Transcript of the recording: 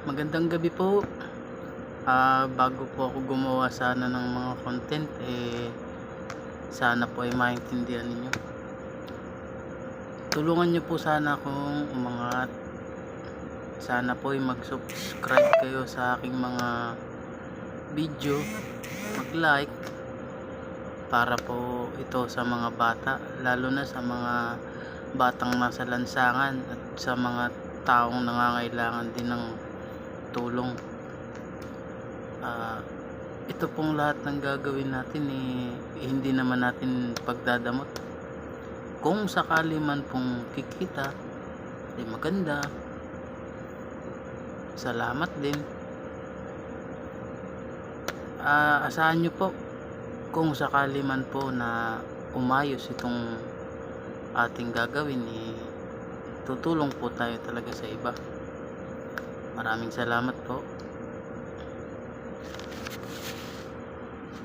Magandang gabi po. Bago po ako gumawa sana ng mga content, sana po ay maintindihan ninyo. Tulungan niyo po sana akong umangat. Sana po ay mag-subscribe kayo sa aking mga video, mag-like para po ito sa mga bata, lalo na sa mga batang nasa lansangan at sa mga taong nangangailangan din ng tulong. Ito pong lahat ng gagawin natin hindi naman natin pagdadamot. Kung sakali man pong kikita, maganda, salamat din. Asahan nyo po, kung sakali man po na umayos itong ating gagawin, tutulong po tayo talaga sa iba. Maraming salamat po.